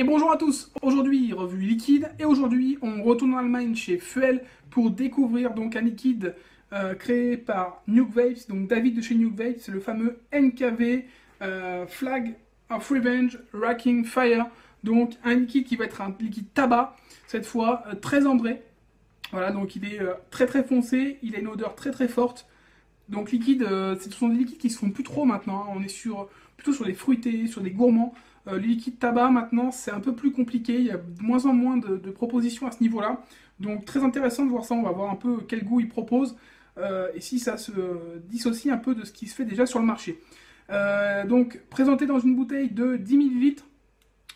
Et bonjour à tous, aujourd'hui revue liquide et aujourd'hui on retourne en Allemagne chez Fuel pour découvrir donc un liquide créé par Nuke Vapes, donc David de chez Nuke Vapes, c'est le fameux NKV Flag of Revenge Racking Fire, donc un liquide qui va être un liquide tabac, cette fois très ambré, voilà, donc il est très foncé, il a une odeur très forte. Donc liquide, ce sont des liquides qui se font plus trop maintenant, hein. On est plutôt sur des fruités, sur des gourmands. Les liquides tabac maintenant c'est un peu plus compliqué, il y a de moins en moins de propositions à ce niveau-là. Donc très intéressant de voir ça, on va voir un peu quel goût ils proposent et si ça se dissocie un peu de ce qui se fait déjà sur le marché. Donc présenté dans une bouteille de 10 ml,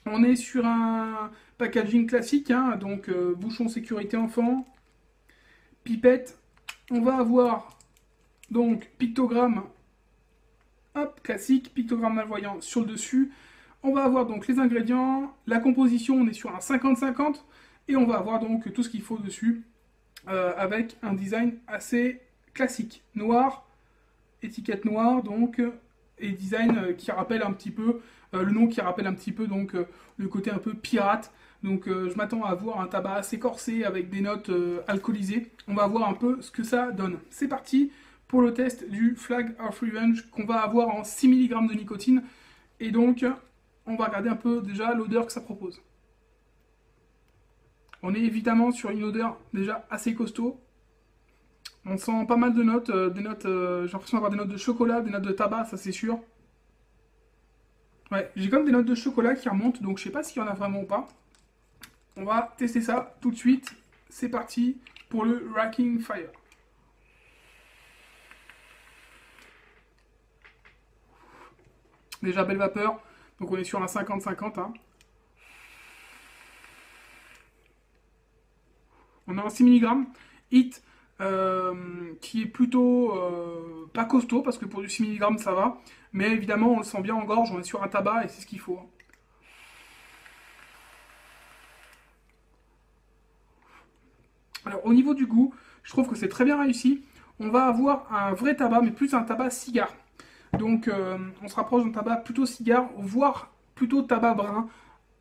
on est sur un packaging classique, hein, donc bouchon sécurité enfant, pipette, on va avoir donc pictogramme, hop, classique, pictogramme malvoyant sur le dessus. On va avoir donc les ingrédients, la composition, on est sur un 50-50, et on va avoir donc tout ce qu'il faut dessus, avec un design assez classique. Noir, étiquette noire, donc, et design qui rappelle un petit peu, le nom qui rappelle un petit peu donc le côté un peu pirate. Donc je m'attends à avoir un tabac assez corsé avec des notes alcoolisées. On va voir un peu ce que ça donne. C'est parti pour le test du Flag of Revenge qu'on va avoir en 6 mg de nicotine. Et donc, on va regarder un peu déjà l'odeur que ça propose. On est évidemment sur une odeur déjà assez costaud. On sent pas mal de notes, j'ai l'impression d'avoir des notes de chocolat, des notes de tabac, ça c'est sûr. Ouais, j'ai comme des notes de chocolat qui remontent, donc je sais pas s'il y en a vraiment ou pas. On va tester ça tout de suite. C'est parti pour le Racking Fire. Déjà belle vapeur, donc on est sur un 50-50. Hein. On a un 6 mg, hit qui est plutôt pas costaud, parce que pour du 6 mg ça va, mais évidemment on le sent bien en gorge, on est sur un tabac et c'est ce qu'il faut. Hein. Alors au niveau du goût, je trouve que c'est très bien réussi. On va avoir un vrai tabac, mais plus un tabac cigare. Donc on se rapproche d'un tabac plutôt cigare, voire plutôt tabac brun,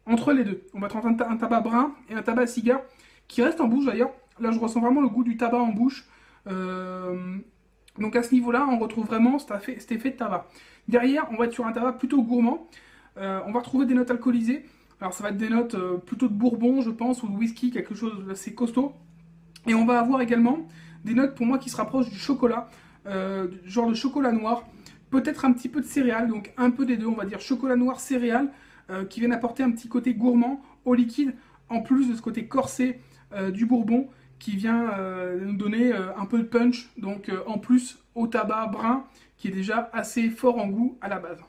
entre les deux. On va être un tabac brun et un tabac cigare qui reste en bouche d'ailleurs. Là je ressens vraiment le goût du tabac en bouche. Donc à ce niveau-là, on retrouve vraiment cet effet de tabac. Derrière, on va être sur un tabac plutôt gourmand. On va retrouver des notes alcoolisées. Alors ça va être des notes plutôt de bourbon, je pense, ou de whisky, quelque chose d'assez costaud. Et on va avoir également des notes pour moi qui se rapprochent du chocolat, genre de chocolat noir. Peut-être un petit peu de céréales, donc un peu des deux, on va dire chocolat noir, céréales, qui viennent apporter un petit côté gourmand au liquide, en plus de ce côté corsé du bourbon, qui vient nous donner un peu de punch, donc en plus au tabac brun, qui est déjà assez fort en goût à la base.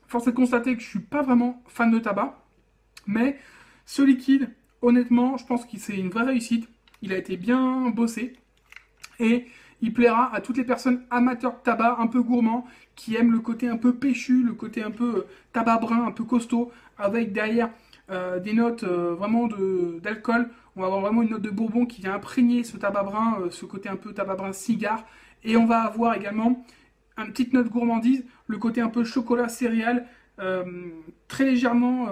Force est de constater que je ne suis pas vraiment fan de tabac, mais ce liquide, honnêtement, je pense que c'est une vraie réussite. Il a été bien bossé et il plaira à toutes les personnes amateurs de tabac un peu gourmand qui aiment le côté un peu péchu, le côté un peu tabac brun, un peu costaud, avec derrière des notes vraiment d'alcool. On va avoir vraiment une note de bourbon qui vient imprégner ce tabac brun, ce côté un peu tabac brun cigare. Et on va avoir également une petite note gourmandise, le côté un peu chocolat céréales, très légèrement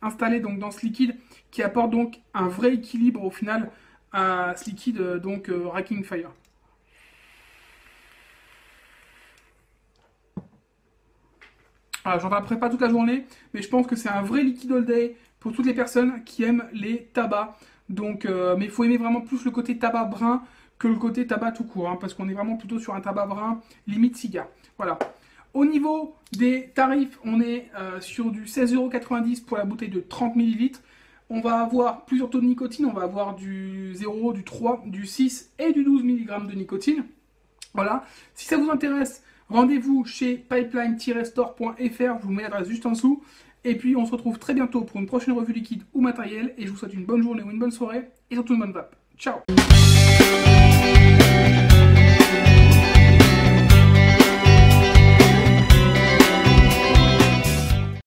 installé donc dans ce liquide, qui apporte donc un vrai équilibre au final à ce liquide donc Racking Fire. Alors j'en parlerai pas toute la journée, mais je pense que c'est un vrai liquide all day pour toutes les personnes qui aiment les tabacs. Donc, mais il faut aimer vraiment plus le côté tabac brun que le côté tabac tout court, hein, parce qu'on est vraiment plutôt sur un tabac brun limite cigare. Voilà. Au niveau des tarifs, on est sur du 16,90 € pour la bouteille de 30 ml. On va avoir plusieurs taux de nicotine, on va avoir du 0, du 3, du 6 et du 12 mg de nicotine. Voilà, si ça vous intéresse, rendez-vous chez pipeline-store.fr, je vous mets l'adresse juste en dessous. Et puis on se retrouve très bientôt pour une prochaine revue liquide ou matériel. Et je vous souhaite une bonne journée ou une bonne soirée et surtout une bonne vape. Ciao!